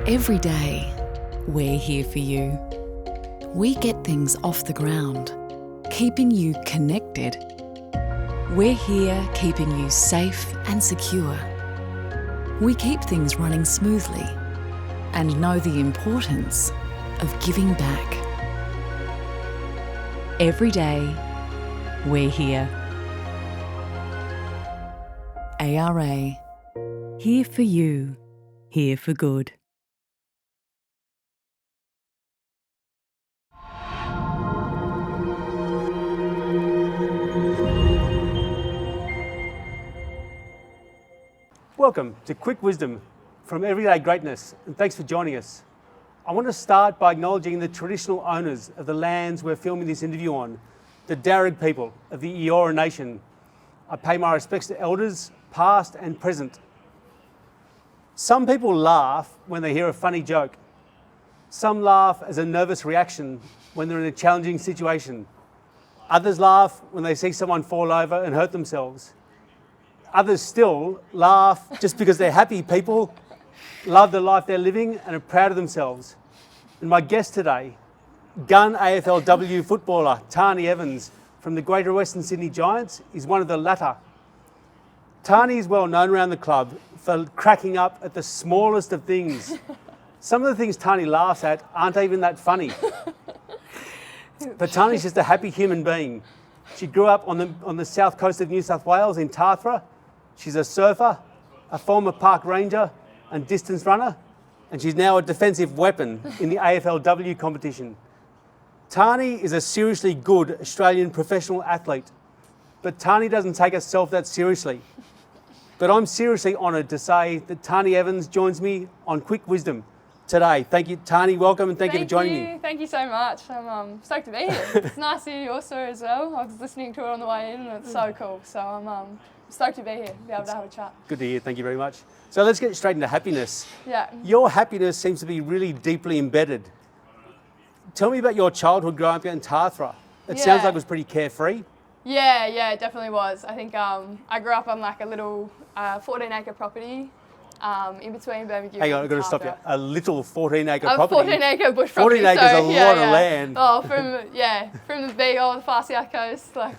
Every day, we're here for you. We get things off the ground, keeping you connected. We're here keeping you safe and secure. We keep things running smoothly and know the importance of giving back. Every day, we're here. ARA. Here for you. Here for good. Welcome to Quick Wisdom from Everyday Greatness, and thanks for joining us. I want to start by acknowledging the traditional owners of the lands we're filming this interview on, the Darug people of the Eora Nation. I pay my respects to elders, past and present. Some people laugh when they hear a funny joke. Some laugh as a nervous reaction when they're in a challenging situation. Others laugh when they see someone fall over and hurt themselves. Others still laugh just because they're happy people, love the life they're living and are proud of themselves. And my guest today, Gws AFLW footballer Tarni Evans from the Greater Western Sydney Giants, is one of the latter. Tarni is well known around the club for cracking up at the smallest of things. Some of the things Tarni laughs at aren't even that funny. But Tarni's just a happy human being. She grew up on the south coast of New South Wales in Tarthra. She's a surfer, a former park ranger and distance runner, and she's now a defensive weapon in the AFLW competition. Tarni is a seriously good Australian professional athlete, but Tarni doesn't take herself that seriously. But I'm seriously honoured to say that Tarni Evans joins me on Quick Wisdom today. Thank you, Tarni. Welcome, and thank you for joining me. Thank you so much. I'm stoked to be here. It's nice to hear your story as well. I was listening to it on the way in, and it's so cool. So I'm stoked to be here, be able to have a chat. Good to hear. Thank you very much. So let's get straight into happiness. Yeah. Your happiness seems to be really deeply embedded. Tell me about your childhood growing up in Tarthra. It sounds like it was pretty carefree. Yeah, it definitely was. I think I grew up on like a little 14-acre property in between Birmingham. Hang on, I've got to stop you. A little 14-acre a property. 14-acre bush property. 14 acres is a lot of land. Oh, from the big old far south coast, like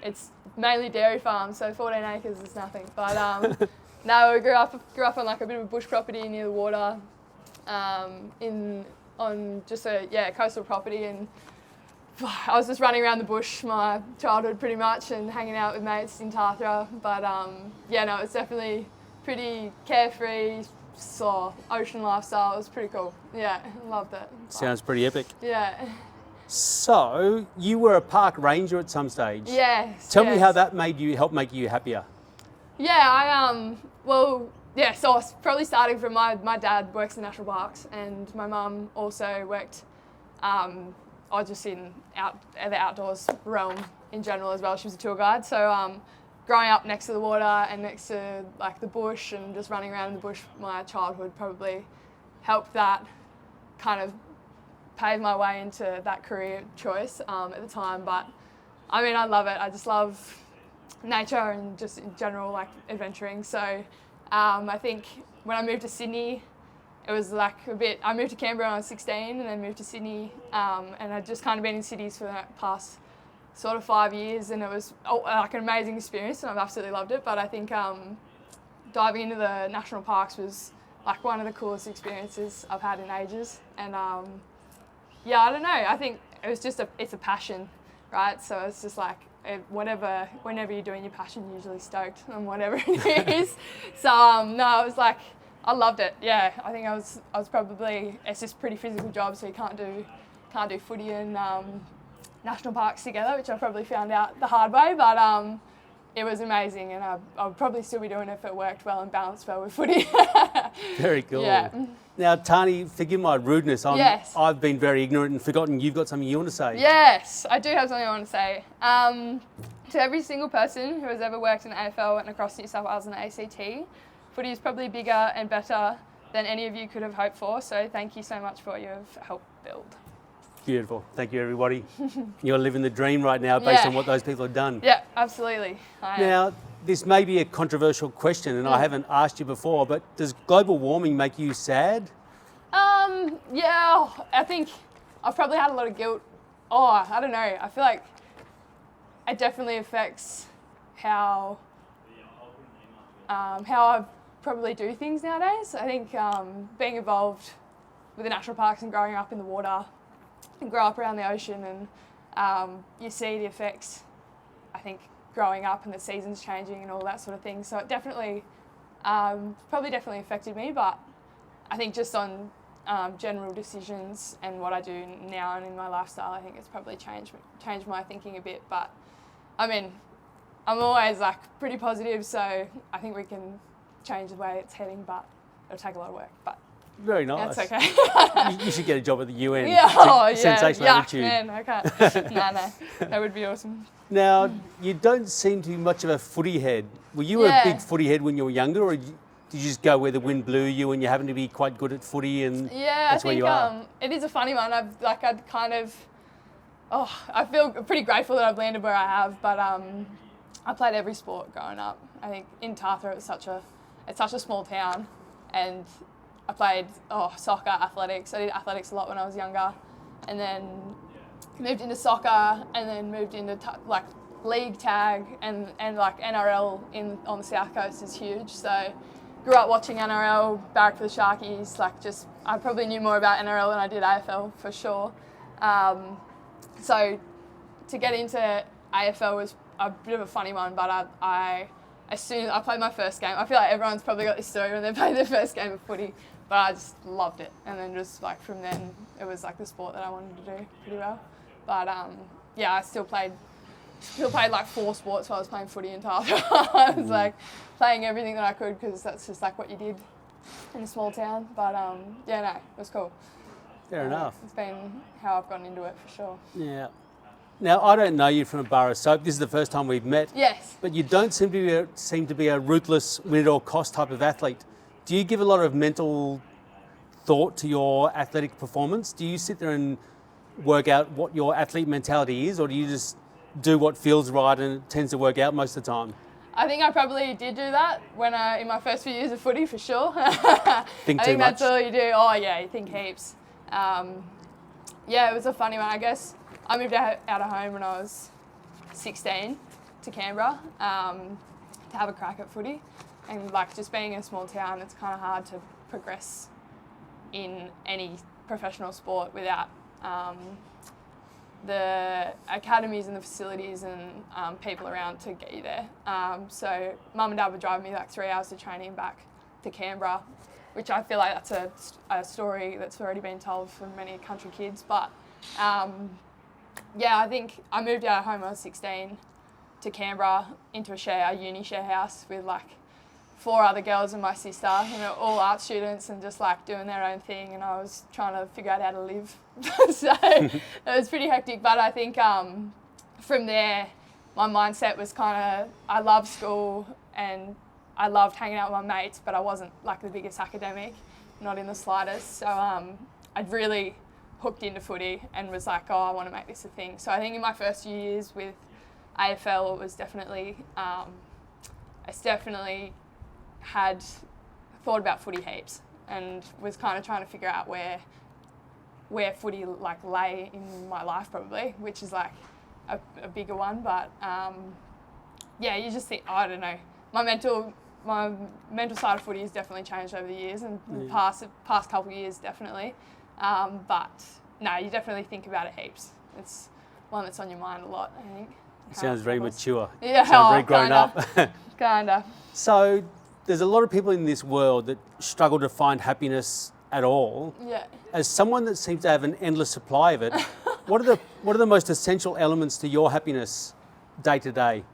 it's mainly dairy farms, so 14 acres is nothing. But no, we grew up on like a bit of a bush property near the water, on just a coastal property, and I was just running around the bush my childhood pretty much and hanging out with mates in Tarthra. But it's definitely pretty carefree, ocean lifestyle. It was pretty cool. Yeah, loved it. Sounds pretty epic. Yeah. So you were a park ranger at some stage. Yes. Tell me how that helped make you happier. Yeah, so I was probably starting from my dad works in national parks, and my mum also worked just in the outdoors realm in general as well. She was a tour guide, so growing up next to the water and next to like the bush and just running around in the bush, my childhood probably helped that kind of pave my way into that career choice at the time. But I mean, I love it. I just love nature and just in general like adventuring. So I think when I moved to Sydney, it was like I moved to Canberra when I was 16 and then moved to Sydney, and I'd just kind of been in cities for the past sort of 5 years, and it was like an amazing experience and I've absolutely loved it. But I think diving into the national parks was like one of the coolest experiences I've had in ages. And I don't know, I think it was just it's a passion, right? So it's just like whenever you're doing your passion, you're usually stoked on whatever it is. So I was like, I loved it. Yeah, I think I was probably, it's just pretty physical job, so you can't do footy and national parks together, which I probably found out the hard way. But it was amazing, and I would probably still be doing it if it worked well and balanced well with footy. Very cool. Yeah. Now, Tarni, forgive my rudeness. Yes. I've been very ignorant and forgotten you've got something you want to say. Yes, I do have something I want to say. To every single person who has ever worked in the AFL and across New South Wales and the ACT, footy is probably bigger and better than any of you could have hoped for. So thank you so much for what you have helped build. Beautiful. Thank you, everybody. You're living the dream right now based on what those people have done. Yeah, absolutely. Now, this may be a controversial question, and I haven't asked you before, but does global warming make you sad? Yeah, I think I've probably had a lot of guilt. Oh, I don't know. I feel like it definitely affects how I probably do things nowadays. I think being involved with the national parks and growing up in the water and grow up around the ocean, and you see the effects, I think, growing up and the seasons changing and all that sort of thing. So it definitely, probably definitely affected me, but I think just on general decisions and what I do now and in my lifestyle, I think it's probably changed my thinking a bit. But I mean, I'm always like pretty positive, so I think we can change the way it's heading, but it'll take a lot of work. But Very nice. that's okay. You should get a job at the UN. Yeah, oh, yeah. Sensational Yuck, attitude. man, I can't. No, that would be awesome. Now, you don't seem to be much of a footy head. Were you a big footy head when you were younger, or did you just go where the wind blew you and you happen to be quite good at footy and that's where you are? It is a funny one. I feel pretty grateful that I've landed where I have, but I played every sport growing up. I think in Tarthra it's such a small town, and I played soccer, athletics. I did athletics a lot when I was younger, and then moved into soccer, and then moved into league tag, and like NRL on the South Coast is huge. So grew up watching NRL, barracked for the Sharkies. I probably knew more about NRL than I did AFL for sure. So to get into AFL was a bit of a funny one, but as soon as I played my first game, I feel like everyone's probably got this story when they played their first game of footy, but I just loved it. And then just like from then, it was like the sport that I wanted to do pretty well. But I still played like 4 sports while I was playing footy in Tarthra. I was like playing everything that I could, because that's just like what you did in a small town. But it was cool. Fair enough. It's been how I've gotten into it for sure. Yeah. Now, I don't know you from a bar of soap. This is the first time we've met. Yes. But you don't seem to be a ruthless, win-at-all-cost type of athlete. Do you give a lot of mental thought to your athletic performance? Do you sit there and work out what your athlete mentality is, or do you just do what feels right and it tends to work out most of the time? I think I probably did do that in my first few years of footy, for sure. Think I too think much? that's all you do. Oh yeah, you think heaps. It was a funny one. I guess I moved out of home when I was 16 to Canberra to have a crack at footy, and like just being in a small town, it's kind of hard to progress in any professional sport without the academies and the facilities and people around to get you there. So mum and dad would drive me like 3 hours to training back to Canberra, which I feel like that's a story that's already been told for many country kids. But I think I moved out of home when I was 16 to Canberra into a uni share house with like 4 other girls and my sister, all art students and just like doing their own thing, and I was trying to figure out how to live. So it was pretty hectic, but I think from there my mindset was I loved school and I loved hanging out with my mates, but I wasn't like the biggest academic, not in the slightest. So I'd really hooked into footy and was like, I want to make this a thing. So I think in my first few years with AFL, it was definitely, I definitely had thought about footy heaps and was kind of trying to figure out where footy like lay in my life probably, which is like a bigger one. But you just think, I don't know, my mental side of footy has definitely changed over the years, and the past couple of years definitely. But no, you definitely think about it heaps. It's one that's on your mind a lot, I think. It sounds very mature. Yeah, sounds very grown up. Kinda. So there's a lot of people in this world that struggle to find happiness at all. Yeah. As someone that seems to have an endless supply of it, what are the most essential elements to your happiness day to day?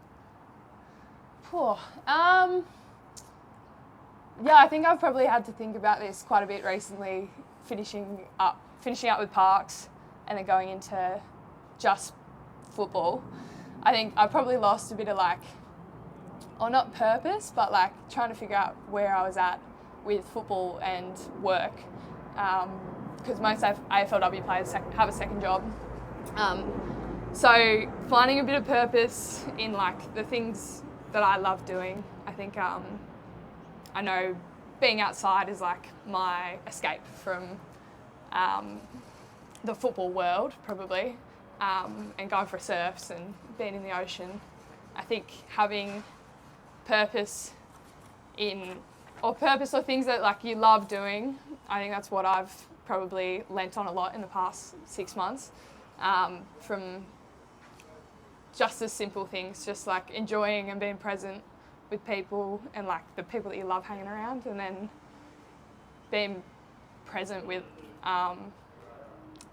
I think I've probably had to think about this quite a bit recently, finishing up with parks and then going into just football. I think I probably lost a bit of not purpose, but like trying to figure out where I was at with football and work. Because most AFLW players have a second job. So finding a bit of purpose in like the things that I love doing. I think I know being outside is like my escape from the football world, probably, and going for surfs and being in the ocean. I think having purpose or things that like you love doing, I think that's what I've probably lent on a lot in the past 6 months, from just as simple things, just like enjoying and being present with people and like the people that you love hanging around, and then being present with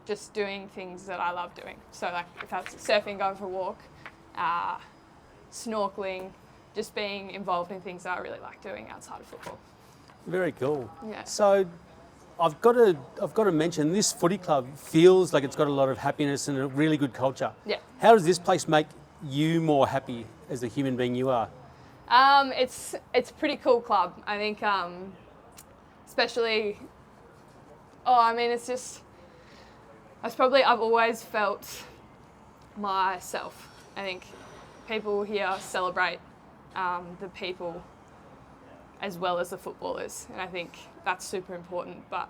just doing things that I love doing. So like if that's surfing, going for a walk, snorkeling, just being involved in things that I really like doing outside of football. Very cool. Yeah. So I've got to mention this footy club feels like it's got a lot of happiness and a really good culture. Yeah. How does this place make you more happy as the human being you are? It's a pretty cool club. I think, especially, I've always felt myself. I think people here celebrate the people as well as the footballers, and I think that's super important. But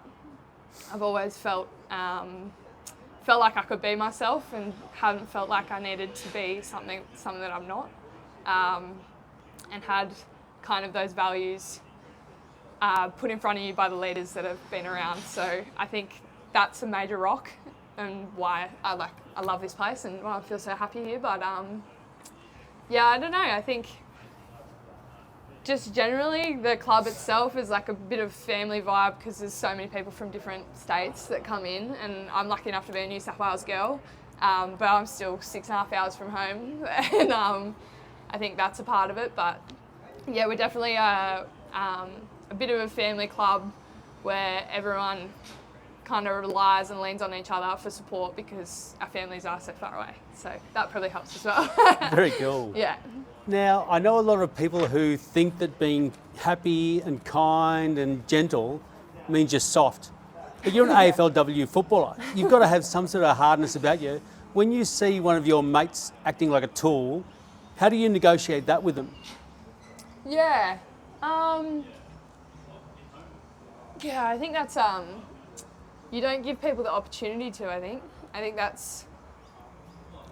I've always felt like I could be myself, and hadn't felt like I needed to be something that I'm not, and had kind of those values put in front of you by the leaders that have been around. So I think that's a major rock, and why I love this place and why I feel so happy here. But yeah, I don't know. I think just generally the club itself is like a bit of family vibe, because there's so many people from different states that come in, and I'm lucky enough to be a New South Wales girl, but I'm still 6.5 hours from home, and I think that's a part of it. But yeah, we're definitely a bit of a family club where everyone kind of relies and leans on each other for support, because our families are so far away. So that probably helps as well. Very cool. Yeah. Now, I know a lot of people who think that being happy and kind and gentle means you're soft. But you're an AFLW footballer. You've got to have some sort of hardness about you. When you see one of your mates acting like a tool, how do you negotiate that with them? Yeah. Yeah, I think that's you don't give people the opportunity to. I think that's,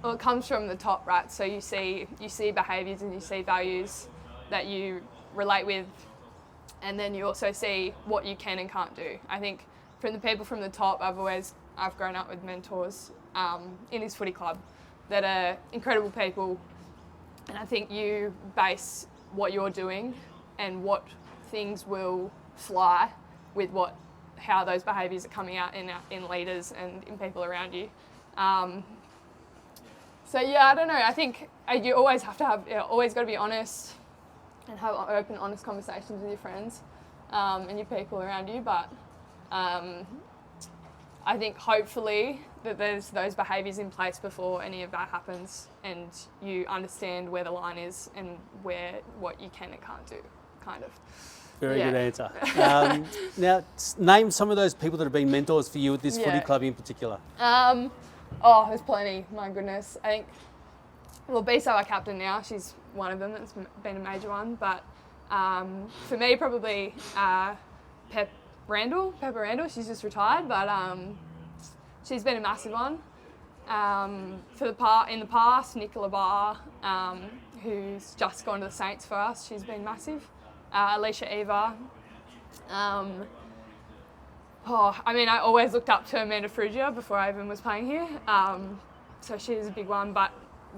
well, it comes from the top, right? So you see behaviours and you see values that you relate with, and then you also see what you can and can't do. I think from the people from the top, I've grown up with mentors in this footy club that are incredible people, and I think you base what you're doing and what things will fly with how those behaviours are coming out in leaders and in people around you. So yeah, I don't know. I think you always have to always got to be honest and have open, honest conversations with your friends and your people around you. But I think hopefully that there's those behaviours in place before any of that happens, and you understand where the line is and what you can and can't do, kind of. Very good answer. Now, name some of those people that have been mentors for you at this footy club in particular. There's plenty. My goodness. I think, B's our captain now. She's one of them. That's been a major one. But for me, probably Pepper Randall. She's just retired, but she's been a massive one. In the past, Nicola Barr, who's just gone to the Saints for us. She's been massive. Alicia Eva. I always looked up to Amanda Frugia before I even was playing here. So she's a big one, but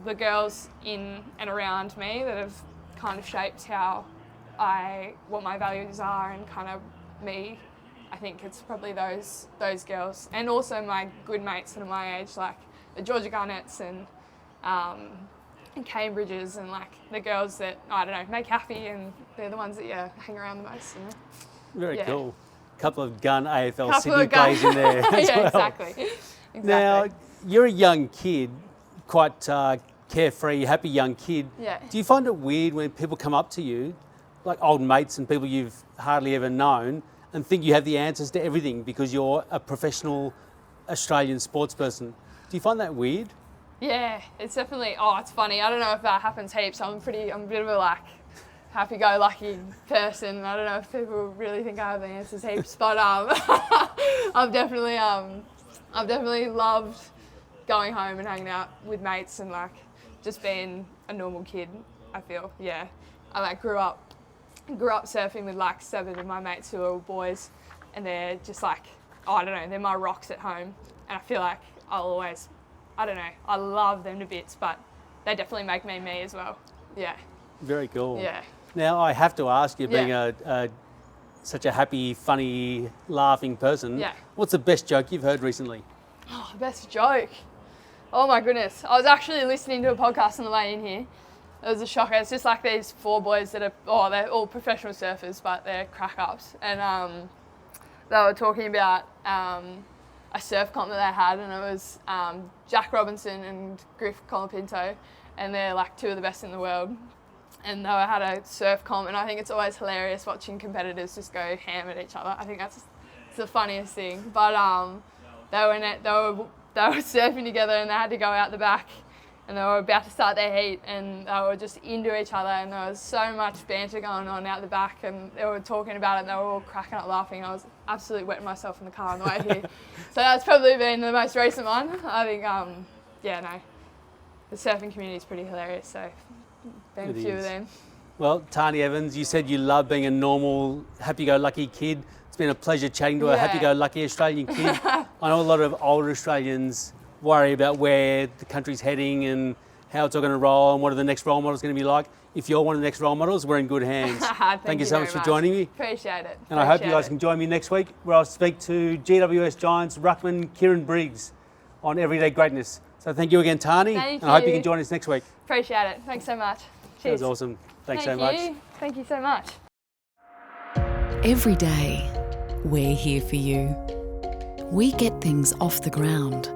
the girls in and around me that have kind of shaped what my values are and kind of me, I think it's probably those girls. And also my good mates that are my age, like the Georgia Garnetts and Cambridges, and like the girls that, I don't know, make happy, and they're the ones that hang around the most. Very cool. Couple of gun AFL Sydney plays in there as well. Exactly. Now, you're a young kid, quite carefree, happy young kid. Yeah. Do you find it weird when people come up to you, like old mates and people you've hardly ever known, and think you have the answers to everything because you're a professional Australian sports person? Do you find that weird? Yeah, it's definitely, it's funny. I don't know if that happens heaps. I'm a bit of a happy-go-lucky person. I don't know if people really think I have the answers heaps, but I I've definitely loved going home and hanging out with mates and like just being a normal kid. I feel, yeah. I like grew up surfing with like 7 of my mates who are all boys, and they're just like, I don't know, they're my rocks at home, and I feel like I'll always, I don't know, I love them to bits, but they definitely make me as well. Yeah. Very cool. Yeah. Now, I have to ask you, being Yeah. such a happy, funny, laughing person, Yeah. what's the best joke you've heard recently? Oh, best joke. Oh my goodness. I was actually listening to a podcast on the way in here. It was a shocker. It's just like these 4 boys that are, they're all professional surfers, but they're crack-ups. And they were talking about a surf comp that they had, and it was Jack Robinson and Griff Colapinto, and they're like 2 of the best in the world. And they had a surf comp, and I think it's always hilarious watching competitors just go ham at each other. I think it's the funniest thing. But they were surfing together, and they had to go out the back, and they were about to start their heat, and they were just into each other, and there was so much banter going on out the back, and they were talking about it, and they were all cracking up laughing. I was absolutely wetting myself in the car on the way here. So that's probably been the most recent one. I think, the surfing community is pretty hilarious, so been a few of them. Well, Tarni Evans, you said you love being a normal, happy-go-lucky kid. It's been a pleasure chatting to a Yeah. happy-go-lucky Australian kid. I know a lot of older Australians worry about where the country's heading and how it's all going to roll and what are the next role models going to be like. If you're one of the next role models, we're in good hands. Thank you so much for joining me. Appreciate it. And I hope you guys can join me next week, where I'll speak to GWS Giants ruckman Kieran Briggs on everyday greatness. So thank you again, Tarni. Thank and I hope you you. can join us next week. Appreciate it. Thanks so much. That Cheers. was awesome. Thanks so Thank much. you. Thank you so much. Every day, we're here for you. We get things off the ground,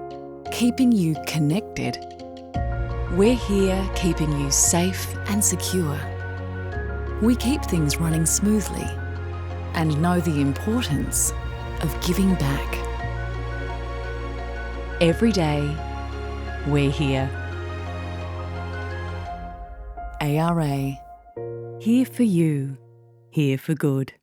keeping you connected. We're here keeping you safe and secure. We keep things running smoothly and know the importance of giving back. Every day, we're here. ARA, here for you, here for good.